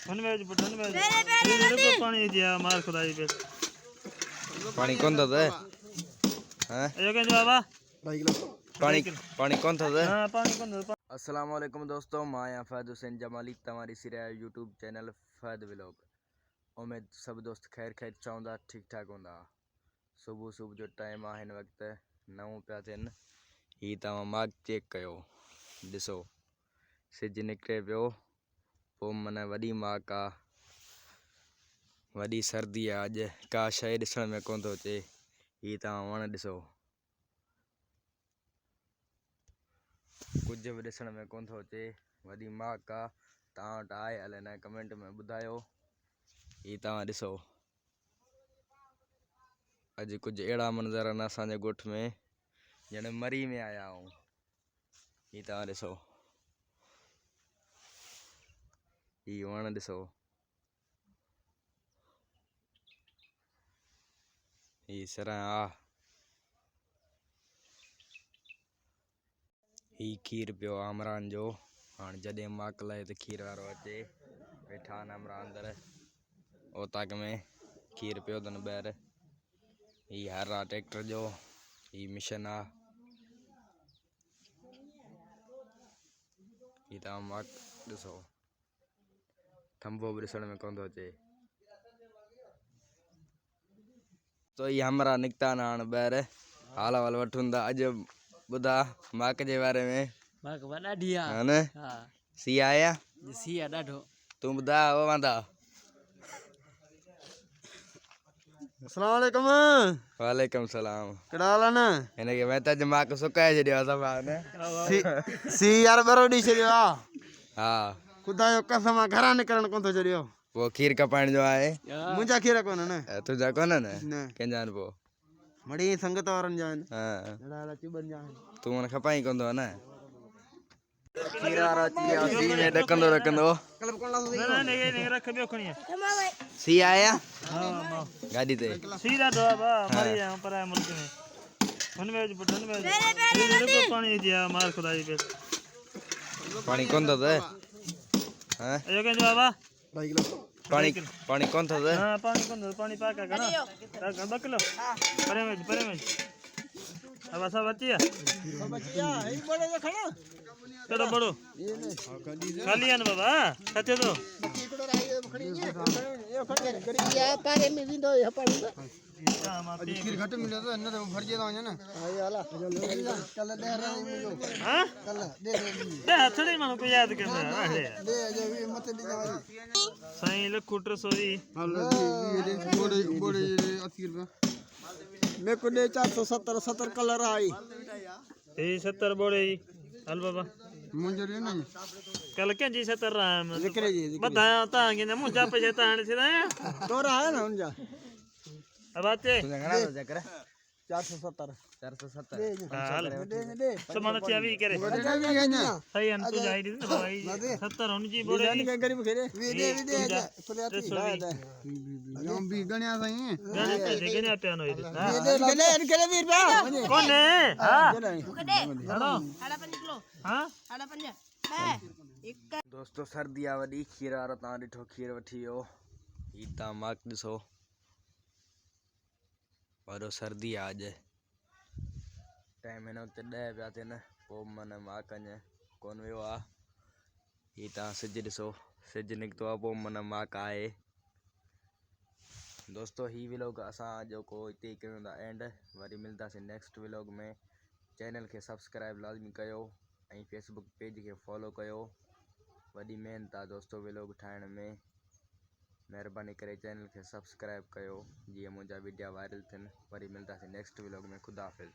पानी दिया मार खुदाई पे पानी कौन था हैं पानी पानी कौन था अस्सलाम वालेकुम दोस्तों, मैं फैद हुसैन जमाली तमारी सिरा यूट्यूब चैनल फैद व्लॉग। उम्मीद सब दोस्त खैर खैर चाहता ठीक ठाक होंदा। सुबह सुबह जो टाइम आहे हिन वक्त 9 पिया थियनि। ही तव्हां माग चेक कयो, ॾिसो सिज निकिरे पियो, पोइ माना वॾी माग आहे, वॾी सर्दी आहे। अॼु का शइ ॾिसण में कोन थो अचे। ही तव्हां वण ॾिसो, कुछ भी ॾिसण में कोन थो अचे। वॾी माग आहे, तव्हां वटि आहे अलाए न, कमेंट में ॿुधायो। ही तव्हां ॾिसो, अॼु कुछ अहिड़ा मंज़र आहिनि असांजे ॻोठ में ॼण मरी में आया आहियूं। ही तव्हां ॾिसो, ही वण ॾिसो, ही सरां आहे, ही खीर पियो आमरान जो। हाणे जॾहिं माकल ते खीर वारो अचे, वेठा आहिनि अमरा अंदर ओताक में खीर पियो अथनि ॿाहिरि। ही हर आहे ट्रैक्टर जो, ही मिशन आहे। ही तव्हां माक ॾिसो, खंभो बि ॾिसण में कोन थो अचे। तो ही हमरा निकिता न हाणे ॿाहिरि, हाल वाल वठूं था। अॼु ॿुधा माक जे बारे में, मां को ॾाढी है आहे। न? हां सी आया सी आहे ॾाढो। तू ॿुधा वो वांदा। अस्सलाम वालेकुम। वालेकुम सलाम। कहिड़ा हाल आहिनि? हिनखे मैं त माक सुकाए छॾियो आहे सफ़ा न। सी यार बरो ॾेई छॾियो आहे। हा ख़ुदा जो कसम आहे, घरां निकिरणु कोन थो छॾियो। वो खीर कपाइण जो आहे। मुंहिंजा खीर कोन न, तुंहिंजा कोन न? न कंहिंजा आहिनि पोइ? मड़ी संगत वारनि जा आहिनि। हा अहिड़ा चिॿनि जा आहिनि। तूं मन खपाई कोन थो न? खीर वारो अची वियो, सी में ॾकंदो ॾकंदो। रख ॿियो खणी सी आया हां गाॾी ते। सी ॾाढो आहे मरी विया आहियूं पराए मुल्क में। पानी दिया मार खुदाई पे पानी कौन था हैं पानी पानी कौन था? हां पानी पाका कना 2 किलो परे में अब ऐसा बचिया ही बड़े जो खड़ा केड़ो बड़ो खाली है न बाबा कथे तो पारे में विंदो है पानी खीर घट मिले तो न तो फड़ जे वने न हां याला कल दे रही मुझे। हां कल दे दे थोड़ी मानो को याद करना दे जे मत दी जावारी साईं लखुटर सोई बोड़े बोड़े 80 रुपया मैं को दे 470 कलर आई ए 70 बोड़े हल बाबा मुंजर नहीं कल के जी 70 राम विक्रे जी बताया ता के मुंजा पे ताण से तोरा है ना उनजा अब आते तुझे घणा थो चक्कर? 470 हाल दे समान चावी करे सही अन तू जाई दे भाई 70 होनी जी बोड़े के गरीब खेरे दे खुदाती हम भी गणिया सही गने पे नो दे 20 रुपया कौन है हां हेलो 5.5 किलो हां 5.5 दोस्तों सर्दी आ वॾी, खीर वारो तव्हां ॾिठो खीर वठी वियो। ही तव्हां माक ॾिसो, वॾो सर्दी आहे। अॼु टाइम हिन वक़्तु 10 पिया थियनि, पोइ माना माक अञा कोन वियो आहे। ही तव्हां सिज ॾिसो, सिज निकितो आहे, पोइ माना माक आहे। दोस्तों ही व्लॉग असां जेको हिते ई कयूं था एंड, वरी मिलंदासीं नेक्स्ट व्लॉग में। चैनल खे सब्सक्राइब लाज़मी कयो ऐं फेसबुक पेज खे फॉलो कयो। वॾी महिनत आहे दोस्तों व्लॉग ठाहिण में, महिरबानी करे चैनल खे सब्सक्राइब कयो जीअं मुंहिंजा वीडियो वायरल थियनि। वरी मिलंदासीं नेक्स्ट व्लॉग में। ख़ुदा हाफ़िज़।